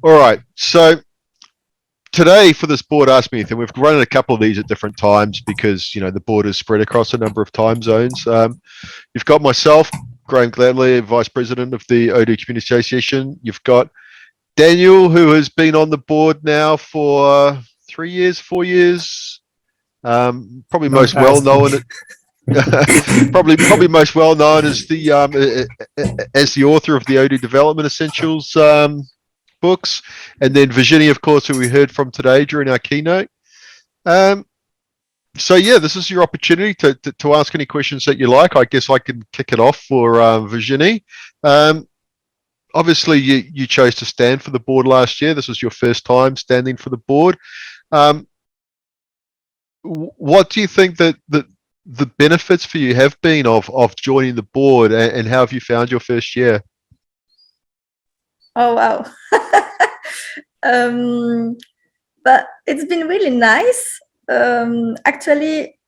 All right. So today for this board Ask Me Anything, we've run a couple of these at different times because, the board is spread across a number of time zones. You've got myself, Graham Gladley, Vice President of the Odoo Community Association. You've got Daniel, who has been on the board now for 3 years, 4 years. Probably most well known. Probably most well known as the author of the Odoo Development Essentials books, and then Virginie, of course, who we heard from today during our keynote. So yeah, this is your opportunity to ask any questions that you like. I guess I can kick it off for Virginie. Obviously, you chose to stand for the board last year. This was your first time standing for the board. What do you think that the benefits for you have been of joining the board, and how have you found your first year? Oh, wow. But it's been really nice. Actually,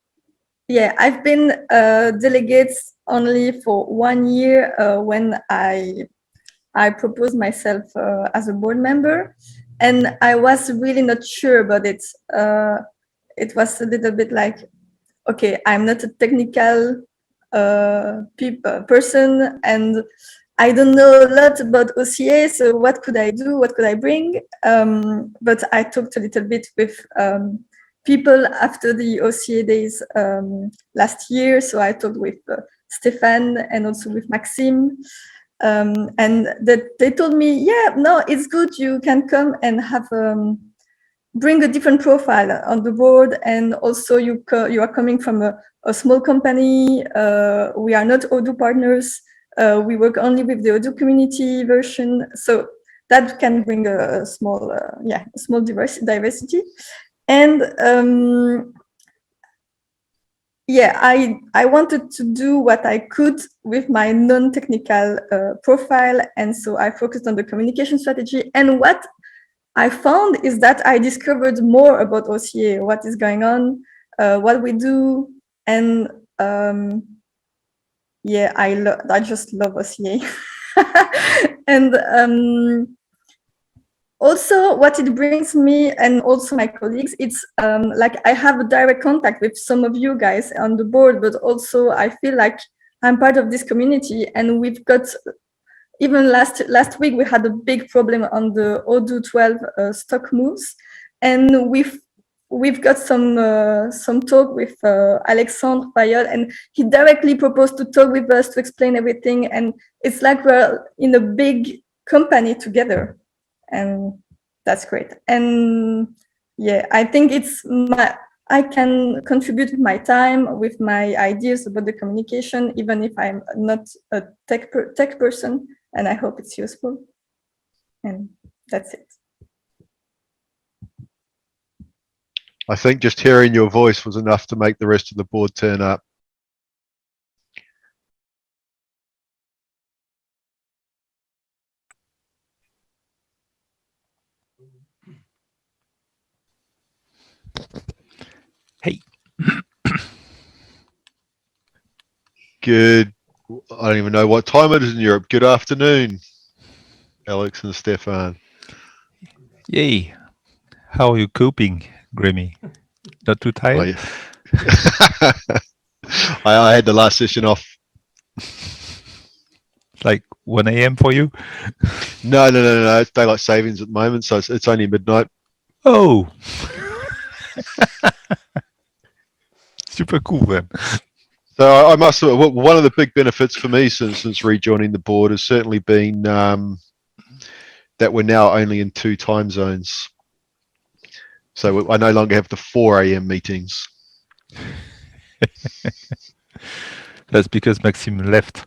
yeah, I've been delegate only for 1 year when I proposed myself as a board member, and I was really not sure about it. It was a little bit like, okay, I'm not a technical person, and I don't know a lot about OCA, so what could I do? What could I bring? But I talked a little bit with people after the OCA days last year. So I talked with Stefan and also with Maxime. And they told me, yeah, no, it's good. You can come and have bring a different profile on the board. And also you are coming from a small company. We are not Odoo partners. We work only with the Odoo community version, so that can bring a small, diversity. And I wanted to do what I could with my non-technical profile, and so I focused on the communication strategy. And what I found is that I discovered more about OCA, what is going on, what we do, and I just love OCA. And also what it brings me, and also my colleagues, it's like I have a direct contact with some of you guys on the board, but also I feel like I'm part of this community. And we've got, even last week, we had a big problem on the Odoo 12 stock moves, and we've got some talk with Alexandre Payol, and he directly proposed to talk with us to explain everything. And it's like we're in a big company together, and that's great. And yeah, I think I can contribute with my time, with my ideas about the communication, even if I'm not a tech person, and I hope it's useful. And that's it. I think just hearing your voice was enough to make the rest of the board turn up. Hey. Good. I don't even know what time it is in Europe. Good afternoon, Alex and Stefan. Yay. How are you coping, Grammy? Not too tired? I had the last session off. Like 1 a.m. for you? No. It's daylight savings at the moment, so it's only midnight. Oh. Super cool then. So I must say, one of the big benefits for me since rejoining the board has certainly been that we're now only in 2 time zones. So I no longer have the 4 a.m. meetings. That's because Maxime left.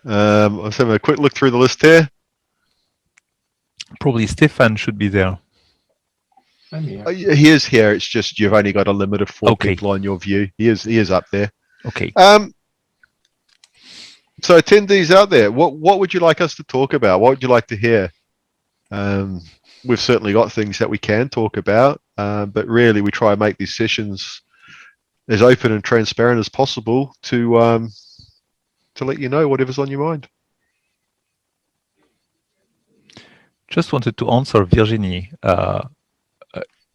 I was having a quick look through the list here. Probably Stefan should be there. He is here. It's just you've only got a limit of 4 people on your view. He is up there. Okay. So attendees out there, what would you like us to talk about? What would you like to hear? We've certainly got things that we can talk about, but really we try and make these sessions as open and transparent as possible to let you know whatever's on your mind. just wanted to answer Virginie.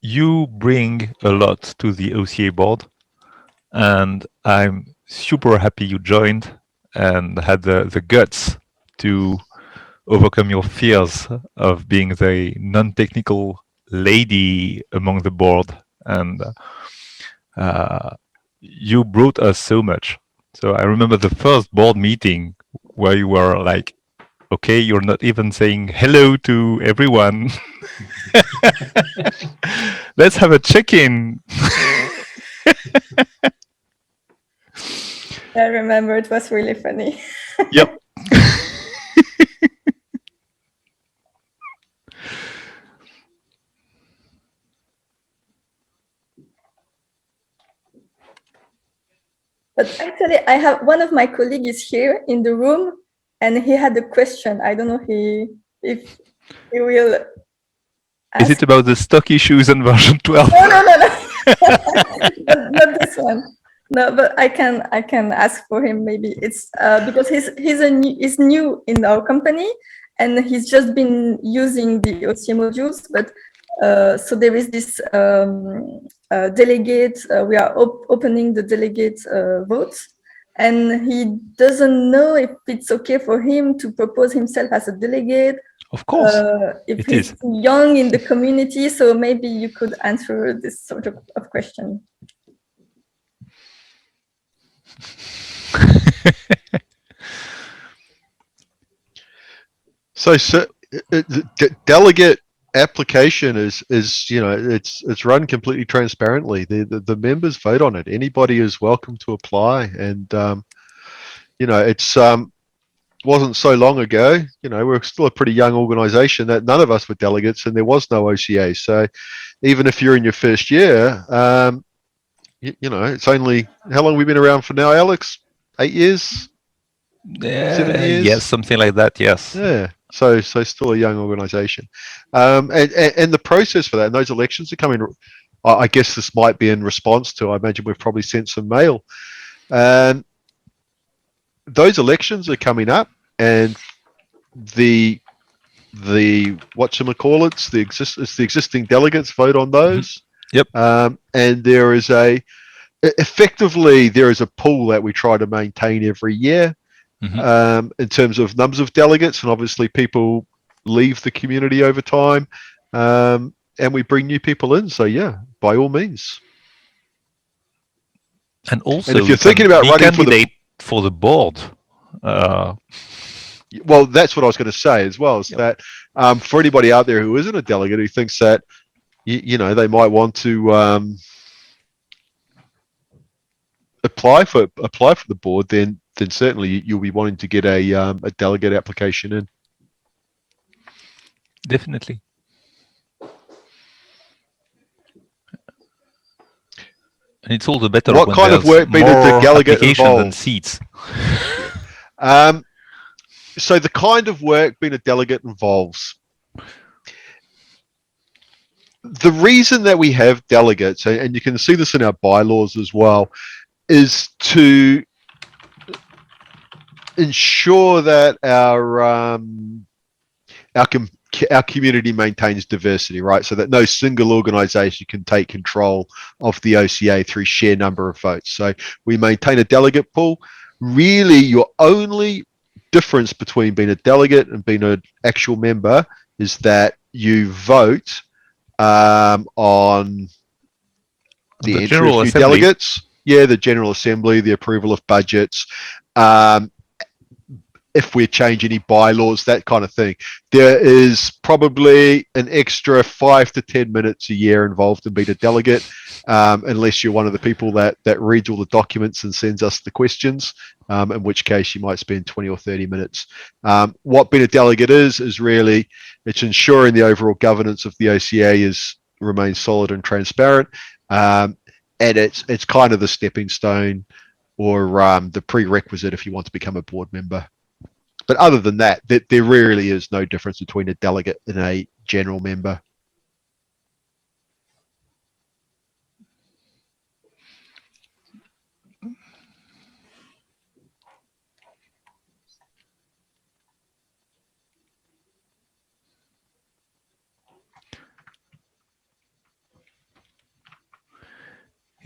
You bring a lot to the OCA board, and I'm super happy you joined and had the guts to overcome your fears of being the non-technical lady among the board. And you brought us so much. So I remember the first board meeting where you were like, okay, you're not even saying hello to everyone. Let's have a check-in. I remember it was really funny. Yep. But actually, I have one of my colleagues is here in the room, and he had a question. I don't know if he will ask. Is it about the stock issues in version 12? No. not this one. No, but I can ask for him. Maybe it's because he's new in our company, and he's just been using the OCA modules. But so there is this delegate. We are opening the delegate votes, and he doesn't know if it's okay for him to propose himself as a delegate. Of course, if it he's is. young in the community, so maybe you could answer this sort of question. So the delegate application is it's run completely transparently. The members vote on it. Anybody is welcome to apply, and it's wasn't so long ago. We're still a pretty young organization that none of us were delegates, and there was no OCA. So even if you're in your first year, it's only, how long have we been around for now, Alex? 8 years? 7 years? Yes, something like that, yes. Yeah. So still a young organization. And the process for that, and those elections are coming, I guess this might be in response to, I imagine we've probably sent some mail. Those elections are coming up, and the whatchamacallits, it's the existing delegates vote on those. Yep. And there is effectively there is a pool that we try to maintain every year. In terms of numbers of delegates, and obviously people leave the community over time, and we bring new people in. So yeah, by all means. And also, and if you're thinking about running for the board, well, that's what I was going to say as well. Is that for anybody out there who isn't a delegate who thinks that they might want to apply for the board, then certainly you'll be wanting to get a delegate application in. Definitely. And it's all the better what when kind of work being a delegate application than involved? seats. So the kind of work being a delegate involves, the reason that we have delegates, and you can see this in our bylaws as well, is to ensure that our community maintains diversity, right? So that no single organization can take control of the OCA through sheer number of votes. So we maintain a delegate pool. Really, your only difference between being a delegate and being an actual member is that you vote on the entry of new delegates. Yeah, the General Assembly, the approval of budgets, if we change any bylaws, that kind of thing. There is probably an extra 5 to 10 minutes a year involved in being a delegate, unless you're one of the people that reads all the documents and sends us the questions, in which case you might spend 20 or 30 minutes. What being a delegate is really, it's ensuring the overall governance of the OCA remains solid and transparent, and it's kind of the stepping stone or the prerequisite if you want to become a board member. But other than that, there really is no difference between a delegate and a general member.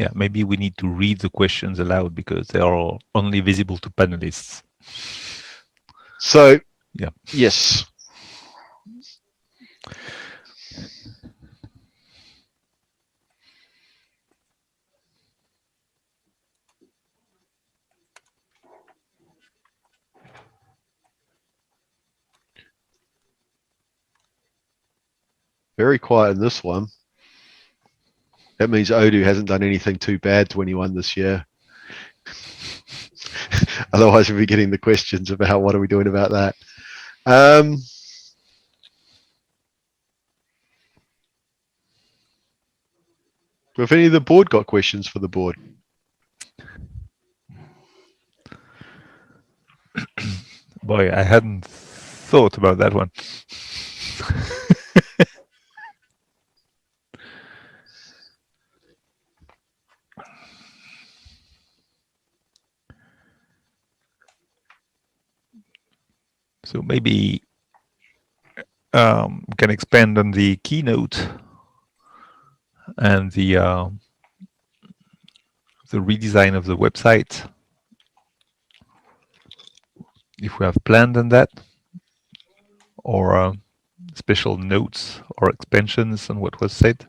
Yeah, maybe we need to read the questions aloud because they are only visible to panelists. So, Yeah. yes. Very quiet in this one. That means Odoo hasn't done anything too bad to anyone this year. Otherwise, we'll be getting the questions about what are we doing about that. Have any of the board got questions for the board? Boy, I hadn't thought about that one. So maybe we can expand on the keynote and the redesign of the website. If we have planned on that, or special notes or expansions on what was said.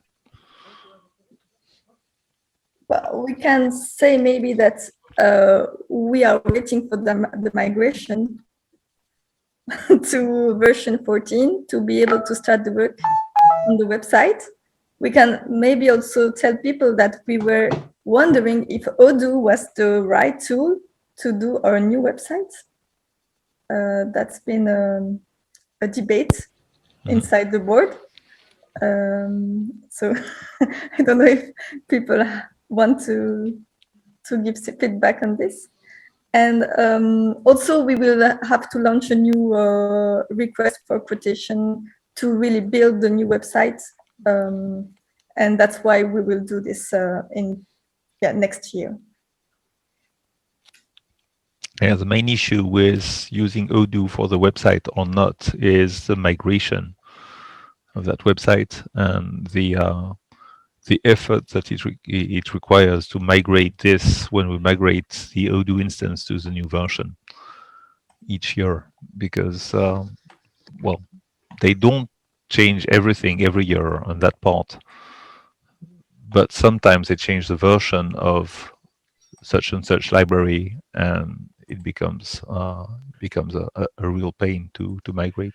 Well, we can say maybe that we are waiting for the migration to version 14 to be able to start the work on the website. We can maybe also tell people that we were wondering if Odoo was the right tool to do our new website. That's been a debate inside the board. So I don't know if people want to give feedback on this. And also we will have to launch a new request for quotation to really build the new website. And that's why we will do this in next year. Yeah, the main issue with using Odoo for the website or not is the migration of that website and the effort that it requires to migrate this when we migrate the Odoo instance to the new version each year, because well, they don't change everything every year on that part, but sometimes they change the version of such and such library, and it becomes a real pain to migrate.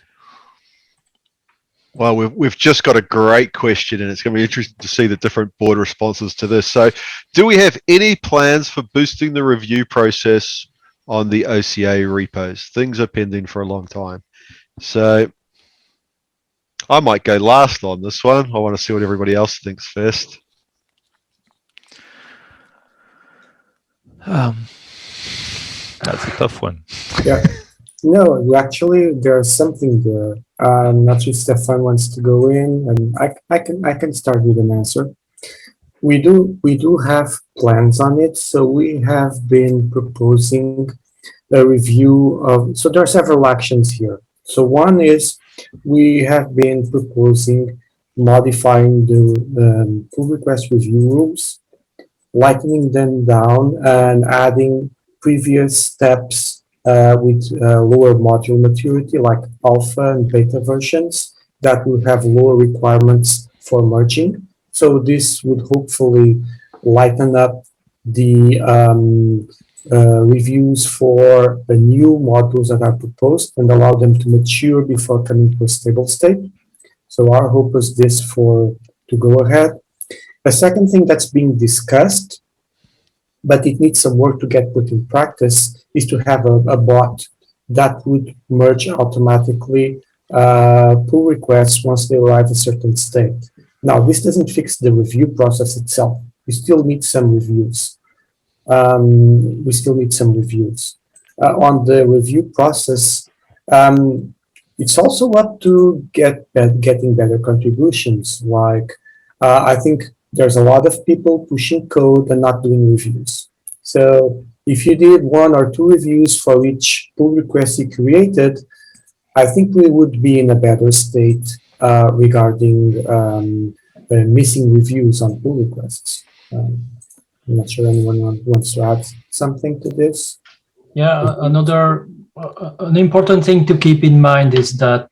Well, we've just got a great question, and it's going to be interesting to see the different board responses to this. So, do we have any plans for boosting the review process on the OCA repos? Things are pending for a long time. So, I might go last on this one. I want to see what everybody else thinks first. That's a tough one. Yeah. No, actually, there's something there. Not sure if Stefan wants to go in, and I can start with an answer. We do have plans on it. So we have been proposing a review of. So there are several actions here. So one is we have been proposing modifying the pull request review rules, lightening them down, and adding previous steps with lower module maturity, like alpha and beta versions, that will have lower requirements for merging. So this would hopefully lighten up the reviews for the new modules that are proposed and allow them to mature before coming to a stable state. So our hope is this to go ahead. The second thing that's being discussed, but it needs some work to get put in practice, is to have a bot that would merge automatically pull requests once they arrive at a certain state. Now, this doesn't fix the review process itself. We still need some reviews. On the review process, it's also up to getting better contributions. Like, I think there's a lot of people pushing code and not doing reviews. So if you did 1 or 2 reviews for each pull request you created, I think we would be in a better state regarding missing reviews on pull requests. I'm not sure anyone wants to add something to this. Yeah, another an important thing to keep in mind is that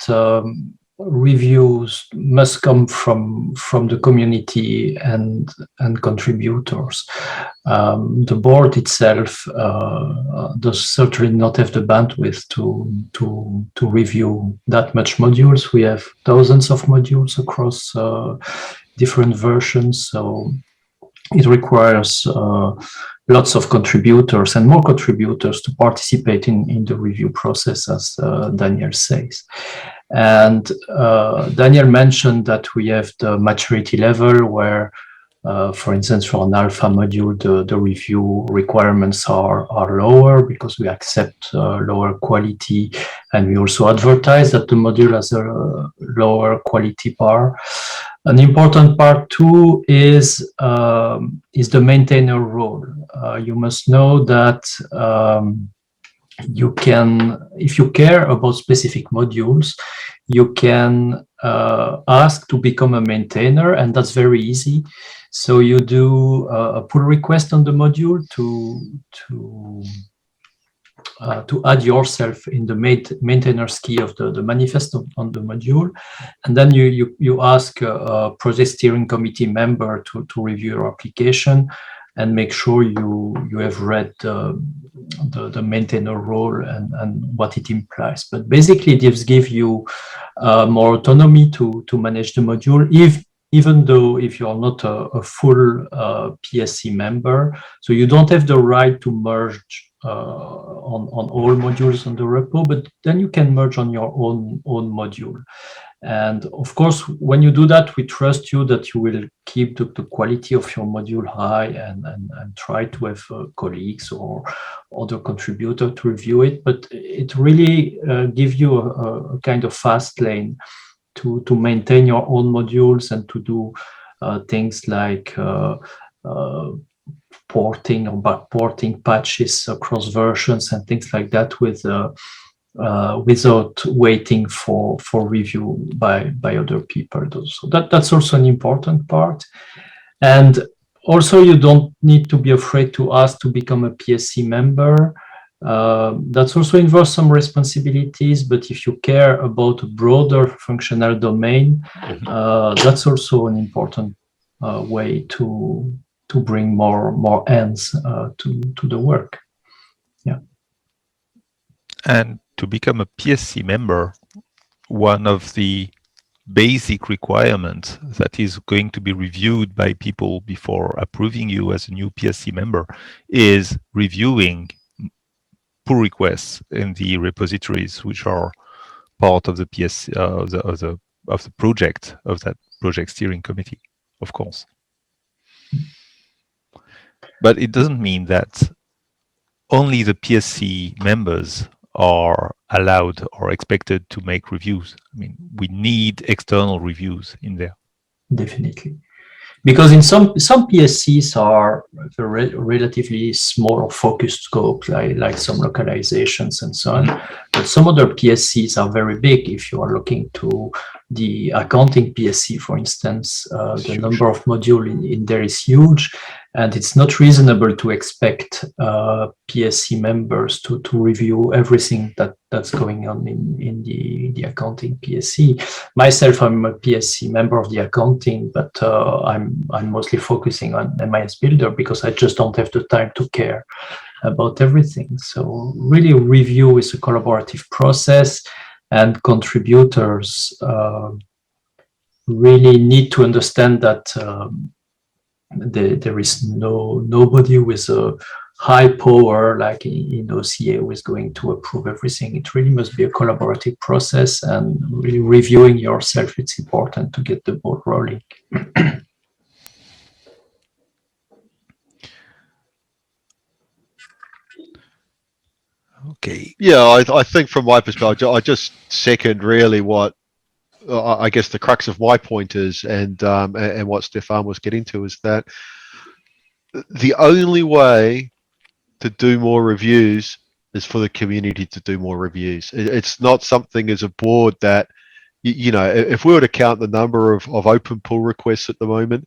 reviews must come from the community and contributors. The board itself does certainly not have the bandwidth to review that much modules. We have thousands of modules across different versions, so it requires lots of contributors and more contributors to participate in the review process, as Daniel says. And Daniel mentioned that we have the maturity level where, for instance, for an alpha module, the review requirements are lower because we accept lower quality, and we also advertise that the module has a lower quality bar. An important part too is the maintainer role. You must know that you can, if you care about specific modules, you can ask to become a maintainer, and that's very easy. So you do a pull request on the module to add yourself in the maintainer's key of the manifest on the module, and then you ask a project steering committee member to review your application and make sure you have read the maintainer role and what it implies. But basically, this gives you more autonomy to manage the module, even though if you're not a full PSC member, so you don't have the right to merge on all modules on the repo, but then you can merge on your own module. And of course, when you do that, we trust you that you will keep the quality of your module high and try to have colleagues or other contributor to review it. But it really gives you a kind of fast lane to maintain your own modules and to do things like porting or backporting patches across versions and things like that without waiting for review by other people. So that's also an important part. And also, you don't need to be afraid to ask to become a PSC member. That's also involves some responsibilities, but if you care about a broader functional domain, that's also an important way to bring more hands to the work. Yeah. And to become a PSC member, one of the basic requirements that is going to be reviewed by people before approving you as a new PSC member is reviewing pull requests in the repositories, which are part of the PSC of the project, of that project steering committee, of course. But it doesn't mean that only the PSC members are allowed or expected to make reviews. I mean, we need external reviews in there. Definitely. Because in some PSCs are relatively small or focused scope, like some localizations and so on. But some other PSCs are very big. If you are looking to the accounting PSC, for instance, the number of modules in there is huge. And it's not reasonable to expect PSC members to review everything that's going on in the accounting PSC. Myself, I'm a PSC member of the accounting, but I'm mostly focusing on MIS Builder because I just don't have the time to care about everything. So really, review is a collaborative process, and contributors really need to understand that there is nobody with a high power like in OCA who is going to approve everything. It really must be a collaborative process, and really reviewing yourself, it's important to get the ball rolling. Okay. Yeah, I think from my perspective, I just second really what I guess the crux of my point is, and what Stefan was getting to, is that the only way to do more reviews is for the community to do more reviews. It's not something as a board that, if we were to count the number of open pull requests at the moment,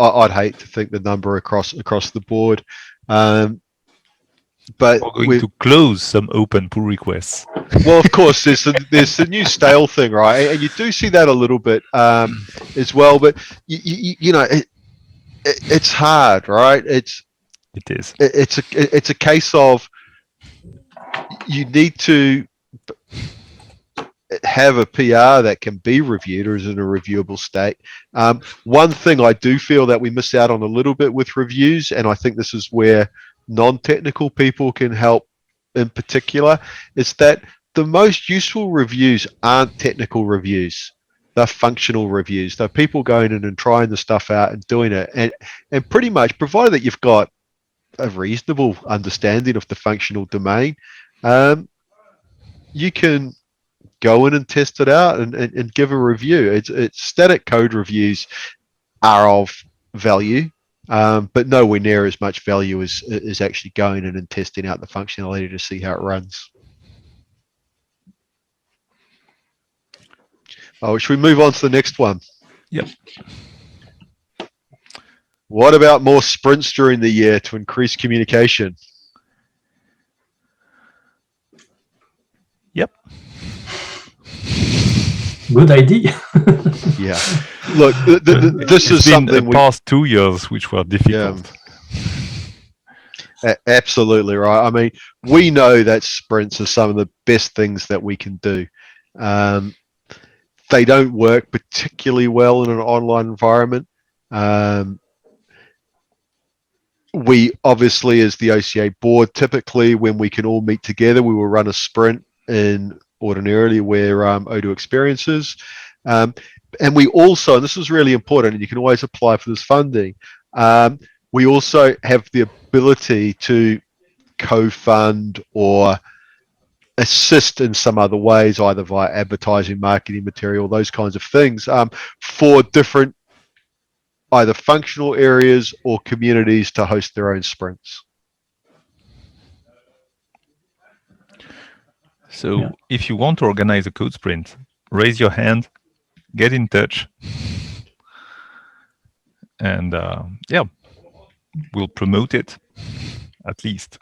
I'd hate to think the number across the board. But We're going to close some open pull requests. well, of course, there's the new stale thing, right? And you do see that a little bit as well. But you know, it's hard, right? It is. It's a case of you need to have a PR that can be reviewed or is in a reviewable state. One thing I do feel that we miss out on a little bit with reviews, and I think this is where non-technical people can help in particular, is that the most useful reviews aren't technical reviews. They're functional reviews. They're people going in and trying the stuff out and doing it. And pretty much, provided that you've got a reasonable understanding of the functional domain, you can go in and test it out and give a review. It's static code reviews are of value, but nowhere near as much value as actually going in and testing out the functionality to see how it runs. Oh, should we move on to the next one? Yep. What about more sprints during the year to increase communication? Yep. Good idea. Yeah. Look, this is something the past 2 years which were difficult. Yeah. Absolutely right. I mean, we know that sprints are some of the best things that we can do. They don't work particularly well in an online environment. We obviously, as the OCA board, typically when we can all meet together, we will run a sprint in ordinarily where Odoo experiences. And we also, and this is really important, and you can always apply for this funding, we also have the ability to co-fund or assist in some other ways, either via advertising, marketing material, those kinds of things, for different either functional areas or communities to host their own sprints. So if you want to organize a code sprint, raise your hand, get in touch, and yeah, we'll promote it at least.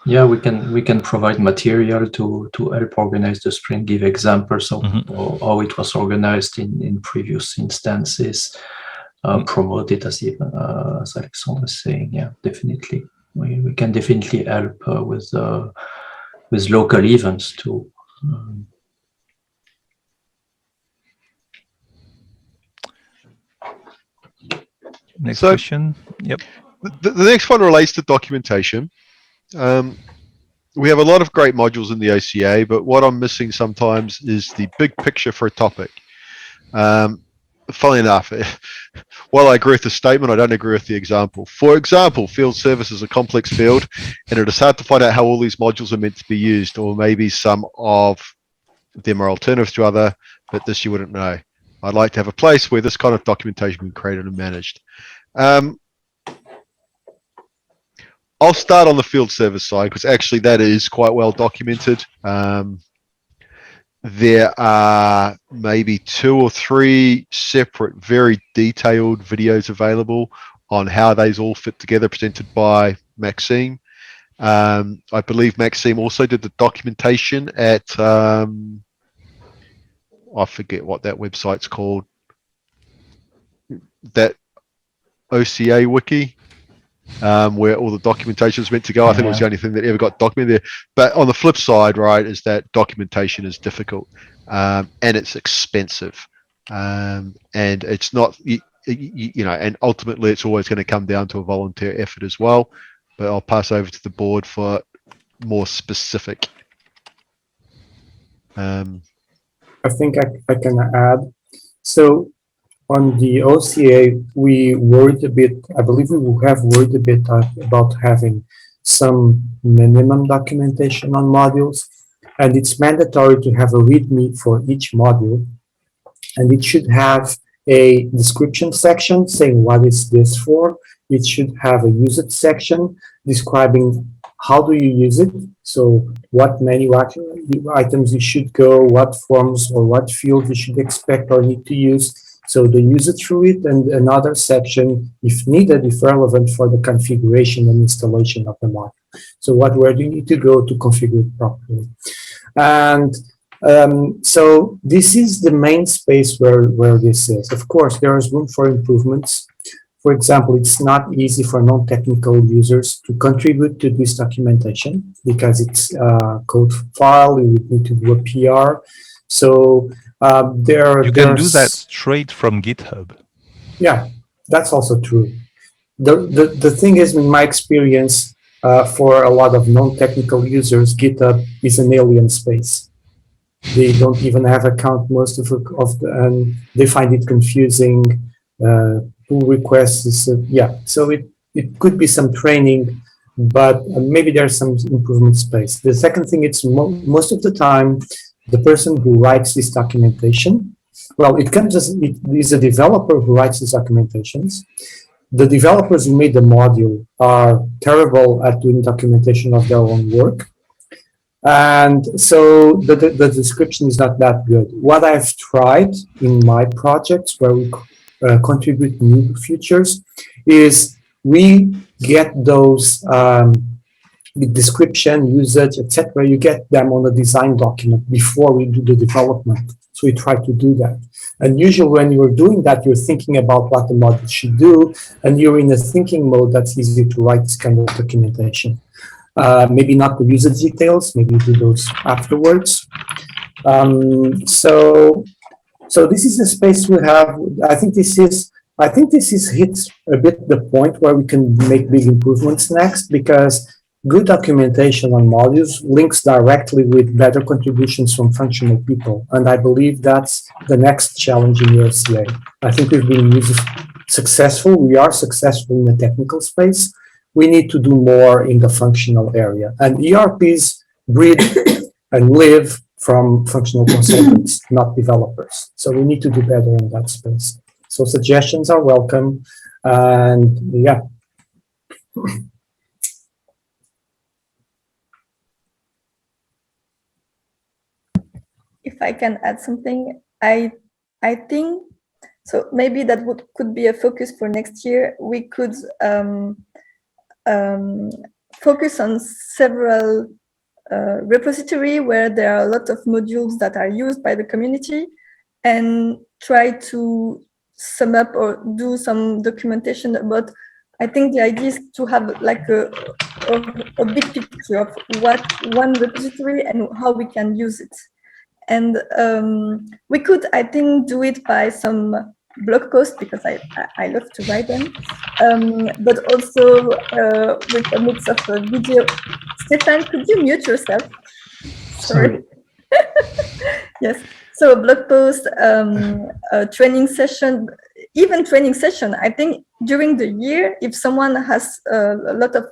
Yeah, we can provide material to help organize the sprint, give examples of how it was organized in previous instances, promote it as Alexandre was saying. Yeah, definitely. We can definitely help with local events too. Next question. Yep. The next one relates to documentation. We have a lot of great modules in the OCA, but what I'm missing sometimes is the big picture for a topic. Funnily enough, while I agree with the statement, I don't agree with the example. For example, field service is a complex field, and it is hard to find out how all these modules are meant to be used, or maybe some of them are alternatives to other, but this you wouldn't know. I'd like to have a place where this kind of documentation can be created and managed. I'll start on the field service side because actually that is quite well documented. There are maybe 2 or 3 separate, very detailed videos available on how these all fit together, presented by Maxime. I believe Maxime also did the documentation at, I forget what that website's called, that OCA wiki. Where all the documentation is meant to go. I think it was the only thing that ever got documented there. But on the flip side, right, is that documentation is difficult and it's expensive, and it's not, you know, and ultimately it's always going to come down to a volunteer effort as well. But I'll pass over to the board for more specific. I think I can add. So on the OCA, we worried a bit, I believe we have worried a bit about having some minimum documentation on modules, and it's mandatory to have a README for each module, and it should have a description section saying what is this for. It should have a use it section describing how do you use it, so what menu items you should go, what forms or what fields you should expect or need to use. So they use it through it, and another section, if needed, if relevant, for the configuration and installation of the module. So where do you need to go to configure it properly? And so this is the main space where this is. Of course, there is room for improvements. For example, it's not easy for non-technical users to contribute to this documentation because it's a code file. You would need to do a PR. So You can do that straight from GitHub. Yeah, that's also true. The thing is, in my experience, for a lot of non-technical users, GitHub is an alien space. They don't even have account most of and they find it confusing. Pull requests is yeah. So it could be some training, but maybe there's some improvement space. The second thing, it's most of the time the person who writes this documentation. Well, it is a developer who writes these documentations. The developers who made the module are terrible at doing documentation of their own work. And so the description is not that good. What I've tried in my projects where we contribute new features is we get those the description, usage, etc. You get them on a design document before we do the development. So we try to do that. And usually when you're doing that, you're thinking about what the module should do, and you're in a thinking mode that's easy to write this kind of documentation. Maybe not the usage details, maybe do those afterwards. So this is a space we have. I think this hits a bit the point where we can make big improvements next, because good documentation on modules links directly with better contributions from functional people. And I believe that's the next challenge in the OCA. I think we've been successful. We are successful in the technical space. We need to do more in the functional area. And ERPs breed and live from functional consultants, not developers. So we need to do better in that space. So suggestions are welcome. And yeah. If I can add something, I think so. Maybe that could be a focus for next year. We could focus on several repository where there are a lot of modules that are used by the community, and try to sum up or do some documentation about. I think the idea is to have like a big picture of what one repository and how we can use it. And we could, I think, do it by some blog posts, because I love to write them, but also with a mix of video. Stefan, could you mute yourself? Sorry. Yes. So a blog post, a training session, even training session. I think during the year, if someone has a lot of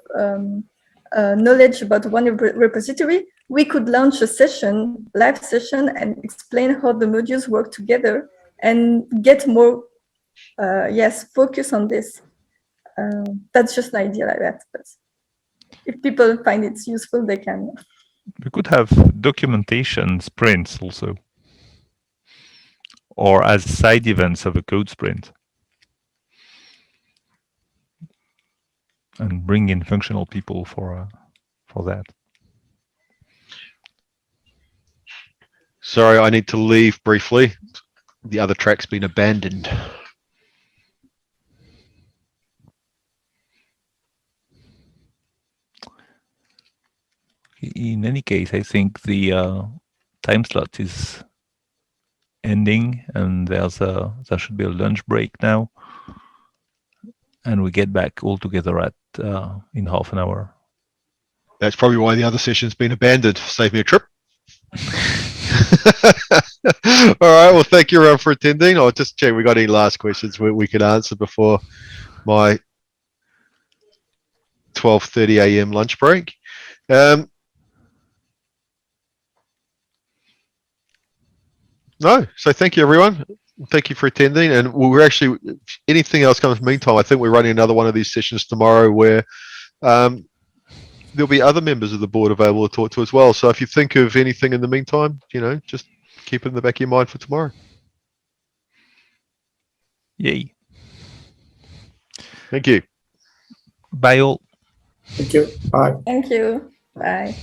knowledge about one repository, we could launch a session, live session, and explain how the modules work together and get more, focus on this. That's just an idea like that. But if people find it useful, they can. We could have documentation sprints also, or as side events of a code sprint, and bring in functional people for that. Sorry, I need to leave briefly. The other track's been abandoned. In any case, I think the time slot is ending, and there should be a lunch break now, and we get back all together at in half an hour. That's probably why the other session's been abandoned. Save me a trip. All right. Well, thank you everyone for attending. I'll just check we got any last questions we could answer before my 12:30 a.m. lunch break. No. So thank you everyone. Thank you for attending. And we're actually, anything else comes in the meantime, I think we're running another one of these sessions tomorrow where there'll be other members of the board available to talk to as well. So if you think of anything in the meantime, just keep it in the back of your mind for tomorrow. Yay. Thank you. Bye all. Thank you. Bye. Thank you. Bye.